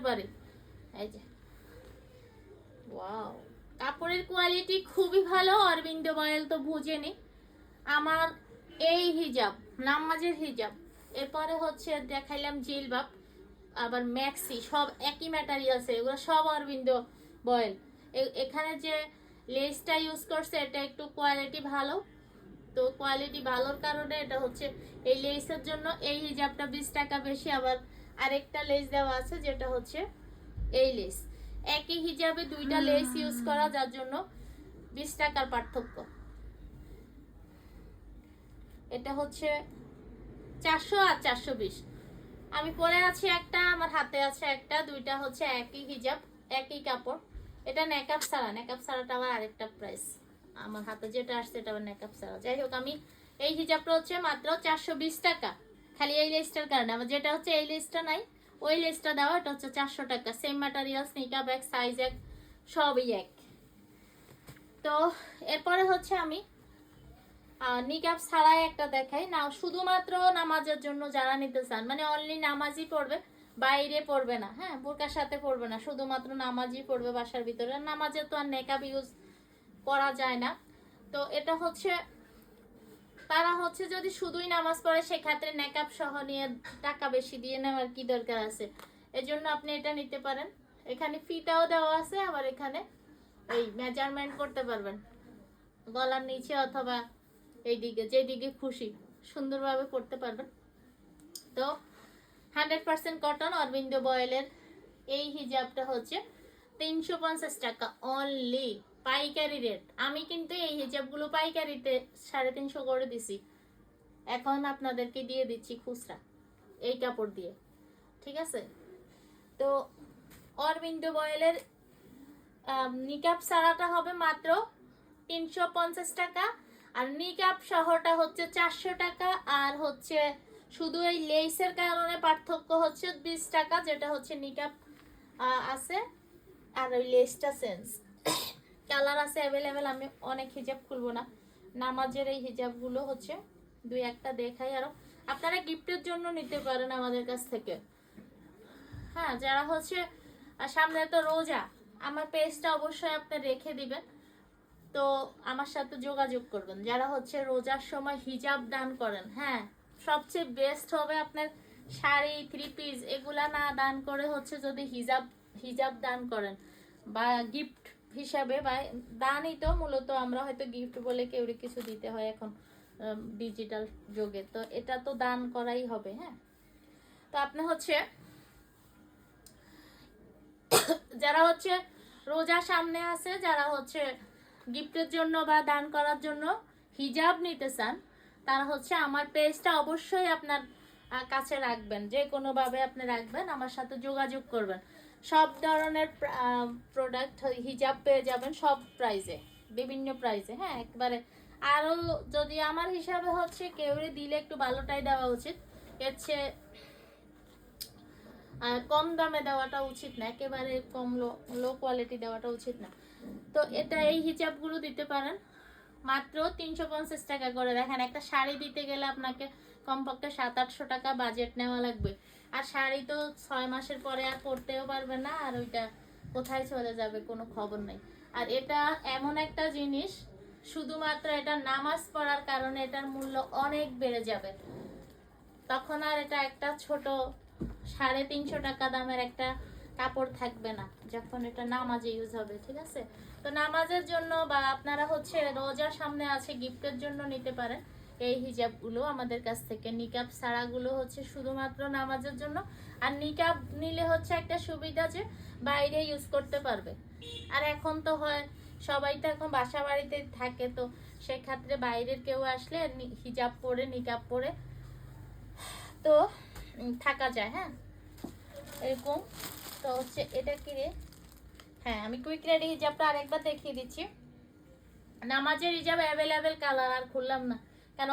পারি। এই যে ওয়াও, কাপড়ের কোয়ালিটি খুবই ভালো। অরবিন্দ বয়েল তো বুঝেনি। আমার এই হিজাব, নামাজের হিজাব, এরপরে হচ্ছে দেখাইলাম জিলবাব, আবার ম্যাক্সি, সব একই ম্যাটেরিয়ালস, এগুলো সব অরবিন্দ বয়েল। এখানে যে লেসটা ইউজ করছে এটা একটু কোয়ালিটি ভালো, তো কোয়ালিটি ভালোর কারণে এটা হচ্ছে এই লেসের জন্য এই হিজাবটা 20 টাকা বেশি। আবার আরেকটা লেস দেওয়া আছে যেটা হচ্ছে এই লেস, একই হিজাবে দুইটা লেস ইউজ করা, যার জন্য 20 টাকার পার্থক্য। এটা হচ্ছে 400 আর 420। আমি পরে আছি একটা, আমার হাতে আছে একটা, দুইটা হচ্ছে একই হিজাব একই কাপড়। এটা নেকআপ ছাড়া, নেকআপ ছাড়াটা আবার আরেকটা প্রাইস। আমার হাতে যেটা আসছে এটা আবার নেকআপ ছাড়া। যাই হোক, আমি এই হিজাবটা হচ্ছে মাত্র 420 টাকা, খালি এই লেসটার কারণে। আমার যেটা হচ্ছে এই লেসটা নাই, ওই লেসটা দেওয়া, এটা হচ্ছে 400 টাকা। সেম ম্যাটেরিয়ালস, নিকাব এক, সাইজ এক, সবই এক। তো এরপরে হচ্ছে আমি নিকাব ছাড়াই একটা দেখাই না, শুধুমাত্র নামাজের জন্য যারা নিতে চান, মানে অনলি নামাজই পড়বে, বাইরে পড়বে না, হ্যাঁ বোরকার সাথে পড়বে না, শুধুমাত্র নামাজই পড়বে বাসার ভিতরে। নামাজে তো আর নেকাব ইউজ করা যায় না। তো এটা হচ্ছে তারা হচ্ছে যদি শুধুই নামাজ পড়ে সেক্ষেত্রে নেকাব সহ নিয়ে টাকা বেশি দিয়ে নেওয়ার কি দরকার আছে, এজন্য আপনি এটা নিতে পারেন। এখানে ফিতাও দেওয়া আছে, আবার এখানে এই মেজারমেন্ট করতে পারবেন গলার নিচে অথবা এই দিকে, যেদিকে খুশি সুন্দরভাবে পড়তে পারবেন। তো 100% কটন অরবিন্দ বয়েলের এই হিজাবটা হচ্ছে 350 টাকা অনলি, পাইকারি রেট। আমি কিন্তু এই হিজাবগুলো পাইকারিতে 350 করে দিছি, এখন আপনাদেরকে দিয়ে দিচ্ছি খুচরা এই কাপড় দিয়ে, ঠিক আছে? তো অরবিন্দ বয়েলের নিকাব সারাটা হবে মাত্র 350 টাকা, আর নিকাব শহরটা হচ্ছে 400 টাকা। আর হচ্ছে শুধু এই লেসের কারণে পার্থক্য হচ্ছে 20 টাকা, যেটা হচ্ছে নিকাব আছে আর ওই লেসটা চেঞ্জ। কালার আছে অ্যাভেলেবেল, আমি অনেক হিজাব খুলবো না। নামাজের এই হিজাবগুলো হচ্ছে দুই একটা দেখাই। আরো আপনারা গিফটের জন্য নিতে পারেন আমাদের কাছ থেকে। হ্যাঁ, যারা হচ্ছে সামনে তো রোজা, আমার পেজটা অবশ্যই আপনি রেখে দিবেন, তো আমার সাথে যোগাযোগ করবেন। যারা হচ্ছে রোজার সময় হিজাব দান করেন, হ্যাঁ সবচেয়ে বেস্ট হবে আপনার শাড়ি, 3 পিস এগুলা না দান করে হচ্ছে যদি হিজাব দান করেন বা গিফট হিসাবে, বা দানই তো মূলত, আমরা হয়তো গিফট বলে কেউ কিছু দিতে হয় এখন ডিজিটাল যুগে, তো এটা তো দান করাই হবে। হ্যাঁ, তো আপনি হচ্ছে যারা হচ্ছে রোজা সামনে আছে, যারা হচ্ছে গিফটের জন্য বা দান করার জন্য হিজাব নিতে চান, তারা হচ্ছে আমার পেজটা অবশ্যই আপনার কাছে রাখবেন, যে কোনোভাবে আপনি রাখবেন, আমার সাথে যোগাযোগ করবেন। সব ধরনের প্রোডাক্ট হিজাব পেয়ে যাবেন সব প্রাইজে, বিভিন্ন প্রাইজে। হ্যাঁ একবারে, আরও যদি আমার হিসাবে হচ্ছে কেউরে দিলে একটু ভালোটাই দেওয়া উচিত, এর চেয়ে কম দামে দেওয়াটা উচিত না, একেবারে কম লো কোয়ালিটি দেওয়াটা উচিত না। তো এটা এই হিজাবগুলো দিতে পারেন মাত্র 350 টাকা করে। দেখেন, একটা শাড়ি দিতে গেলে আপনাকে কমপক্ষে 700-800 টাকা বাজেট নেওয়া লাগবে, আর শাড়ি তো 6 মাসের পরে আর পরতেও পারবে না, আর ওইটা কোথায় চলে যাবে কোনো খবর নেই। আর এটা এমন একটা জিনিস, শুধুমাত্র এটা নামাজ পড়ার কারণে এটার মূল্য অনেক বেড়ে যাবে, তখন আর এটা একটা ছোট 350 টাকা দামের একটা কাপড় থাকবে না যখন এটা নামাজে ইউজ হবে, ঠিক আছে? তো নামাজের জন্য বা আপনারা হচ্ছে রোজার সামনে আছে গিফটের জন্য নিতে পারেন এই হিজাবগুলো আমাদের কাছ থেকে। নিকাব ছাড়াগুলো হচ্ছে শুধুমাত্র নামাজের জন্য, আর নিকাব নিলে হচ্ছে একটা সুবিধা যে বাইরে ইউজ করতে পারবে। আর এখন তো হয় সবাই তো এখন বাসা বাড়িতে থাকে, তো সেক্ষেত্রে বাইরের কেউ আসলে হিজাব পরে নিকাব পরে তো থাকা যায়। হ্যাঁ এরকম। তো হচ্ছে এটা কি রে, হ্যাঁ আমি কুইক রেডি হিজাবটা আরেকবার দেখিয়ে দিচ্ছি। নামাজের হিজাব অ্যাভেলেবেল কালার আর খুললাম না,